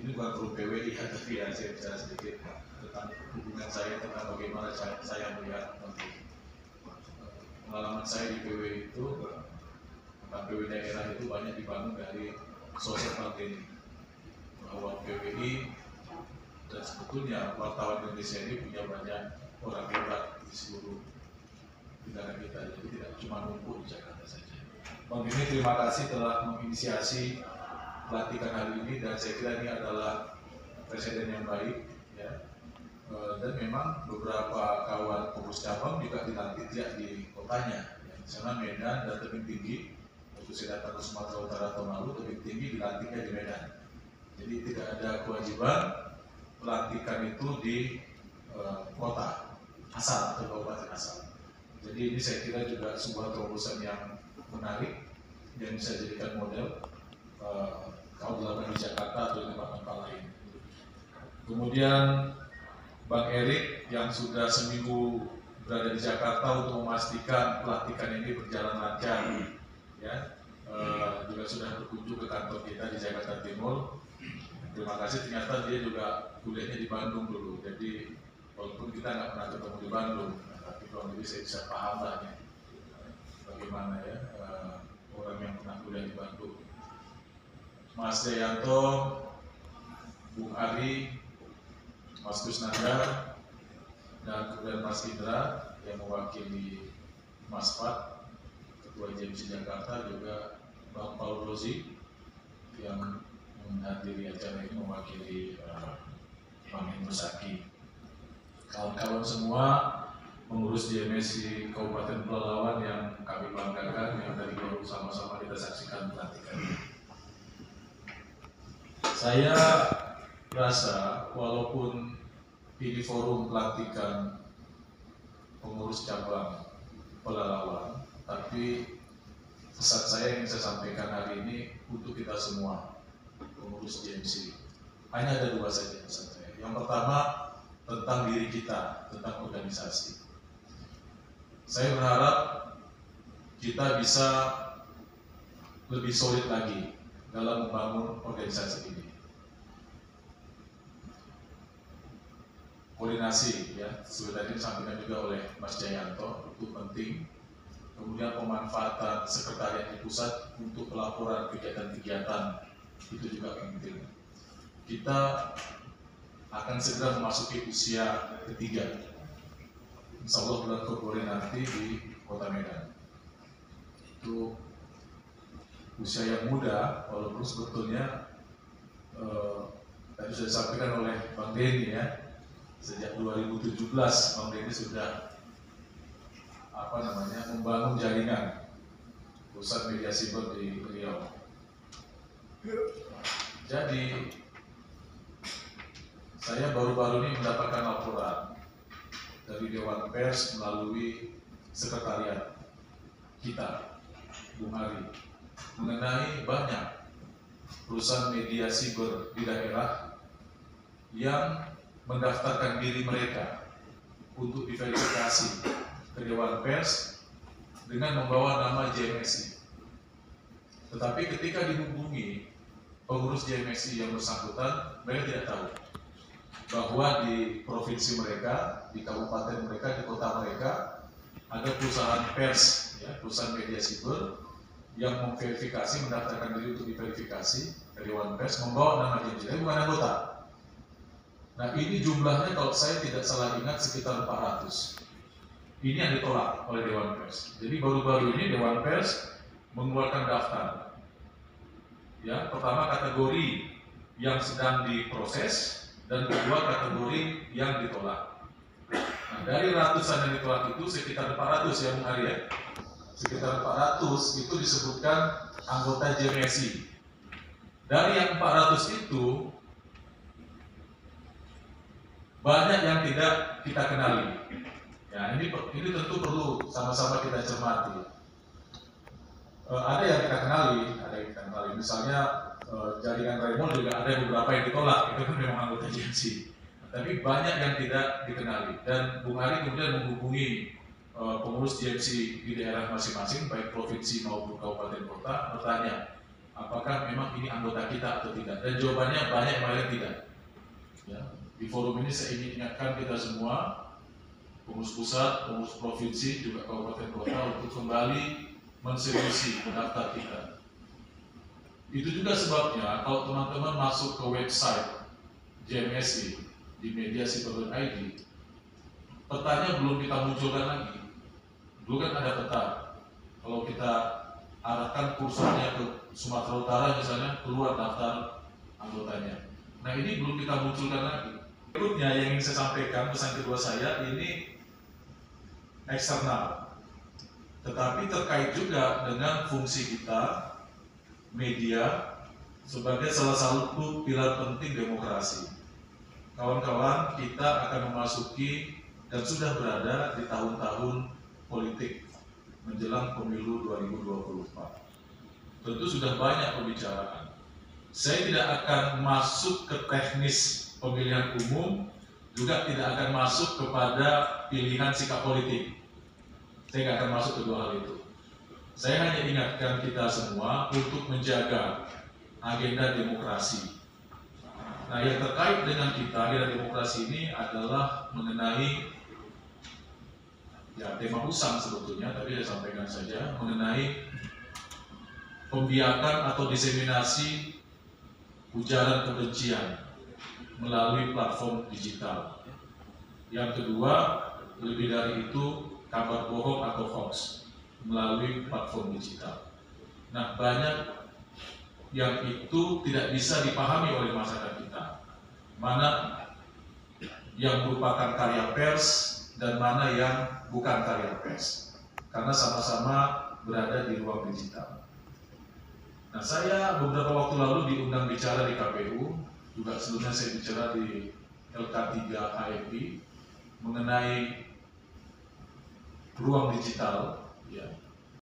ini bukan forum PWI ya, tapi ya saya bicara sedikit tentang hubungan saya, tentang bagaimana saya melihat pengalaman saya di PWI itu. Tentang PWI daerah itu banyak dibangun dari sosok Bang Denny, bahwa PWI dan sebetulnya wartawan Indonesia ini punya banyak orang hebat di seluruh negara kita, jadi tidak cuma numpuk di Jakarta saja. Bang Denny, terima kasih telah menginisiasi pelantikan hari ini, dan saya kira ini adalah presiden yang baik ya. Dan memang beberapa kawan pengurus cabang juga dilantik ya di kotanya ya. Di sana Medan dan tebing tinggi, waktu saya datang ke Sumatera Utara tahun lalu, tebing tinggi dilantiknya di Medan. Jadi tidak ada kewajiban pelantikan itu di kota asal atau kabupaten asal. Jadi ini saya kira juga sebuah terobosan yang menarik yang bisa jadikan model kalau dilakukan di Jakarta atau di tempat-tempat lain. Kemudian Bang Erik yang sudah seminggu berada di Jakarta untuk memastikan pelantikan ini berjalan lancar, ya, juga sudah berkunjung ke kantor kita di Jakarta Timur. Terima kasih, ternyata dia juga kuliahnya di Bandung dulu, jadi walaupun kita nggak pernah ketemu di Bandung, tapi kalau lebih saya bisa paham lah ya, bagaimana ya orang yang pernah kuliah di Bandung. Mas Jayanto, Bung Ari, Mas Kusnandar, dan kemudian Mas Indra yang mewakili Mas Pat, Ketua JMC Jakarta, juga Bang Paul Rozi yang menghadiri acara ini mewakili Bang Hendro Saki. Kawan-kawan semua pengurus JMSI Kabupaten Pelalawan yang kami banggakan, yang tadi baru sama-sama kita saksikan pelantikan ini. Saya rasa walaupun ini forum pelantikan pengurus cabang Pelalawan, tapi pesan saya yang saya sampaikan hari ini untuk kita semua pengurus JMC. Hanya ada dua saja pesan saya. Yang pertama tentang diri kita, tentang organisasi. Saya berharap kita bisa lebih solid lagi dalam membangun organisasi ini. Koordinasi ya, sudah tadi disampaikan juga oleh Mas Jayanto, itu penting. Kemudian pemanfaatan sekretariat di pusat untuk pelaporan kegiatan-kegiatan itu juga penting. Kita akan segera memasuki usia ketiga, insya Allah bulan Februari nanti di Kota Medan. Itu usia yang muda, walaupun sebetulnya tadi sudah disampaikan oleh Bang Denny ya, sejak 2017 Bang Denny sudah membangun jaringan pusat media siber di Riau. Jadi saya baru-baru ini mendapatkan laporan dari Dewan Pers melalui sekretariat kita, Bung Ari, mengenai banyak perusahaan media siber di daerah yang mendaftarkan diri mereka untuk diverifikasi ke Dewan Pers dengan membawa nama JMSI. Tetapi ketika dihubungi pengurus JMSI yang bersangkutan, mereka tidak tahu bahwa di provinsi mereka, di kabupaten mereka, di kota mereka ada perusahaan pers, ya, perusahaan media siber yang memverifikasi, mendaftarkan diri untuk diverifikasi ke Dewan Pers, membawa nama JMSI, tapi bukan anggota. Nah ini jumlahnya kalau saya tidak salah ingat sekitar 400. Ini yang ditolak oleh Dewan Pers. Jadi baru-baru ini Dewan Pers mengeluarkan daftar. Ya, pertama kategori yang sedang diproses dan kedua kategori yang ditolak. Nah, dari ratusan yang ditolak itu sekitar 400 ya Bung Ari ya. Sekitar 400 itu disebutkan anggota JMSI. Dari yang 400 itu banyak yang tidak kita kenali. Ya, ini tentu perlu sama-sama kita cermati. Ada yang kita kenali, Misalnya jaringan Raymond juga ada beberapa yang ditolak, itu kan memang anggota JMSI. Tapi banyak yang tidak dikenali. Dan Bung Ari kemudian menghubungi pengurus JMSI di daerah masing-masing, baik provinsi maupun kabupaten kota, bertanya, apakah memang ini anggota kita atau tidak. Dan jawabannya banyak yang mengatakan tidak. Ya. Di forum ini saya ingin ingatkan kita semua, pengurus pusat, pengurus provinsi, juga kabupaten kota untuk kembali menseriusi daftar kita. Itu juga sebabnya kalau teman-teman masuk ke website JMSI di mediasi.id, petanya belum kita munculkan lagi. Dulu kan ada peta. Kalau kita arahkan kursornya ke Sumatera Utara misalnya, keluar daftar anggotanya. Nah ini belum kita munculkan lagi. Berikutnya yang ingin saya sampaikan, pesan kedua saya ini eksternal, tetapi terkait juga dengan fungsi kita media sebagai salah satu pilar penting demokrasi. Kawan-kawan, kita akan memasuki dan sudah berada di tahun-tahun politik menjelang pemilu 2024. Tentu sudah banyak pembicaraan. Saya tidak akan masuk ke teknis pemilihan umum, juga tidak akan masuk kepada pilihan sikap politik. Saya tidak akan masuk kedua hal itu. Saya hanya ingatkan kita semua untuk menjaga agenda demokrasi. Nah, yang terkait dengan kita, agenda demokrasi ini adalah mengenai ya tema usang sebetulnya, tapi saya sampaikan saja mengenai pembiakan atau diseminasi ujaran kebencian melalui platform digital. Yang kedua, lebih dari itu, kabar bohong atau hoax melalui platform digital. Nah, banyak yang itu tidak bisa dipahami oleh masyarakat kita. Mana yang merupakan karya pers dan mana yang bukan karya pers. Karena sama-sama berada di ruang digital. Nah, saya beberapa waktu lalu diundang bicara di KPU, juga sebelumnya saya bicara di LK3 HMI mengenai ruang digital, ya.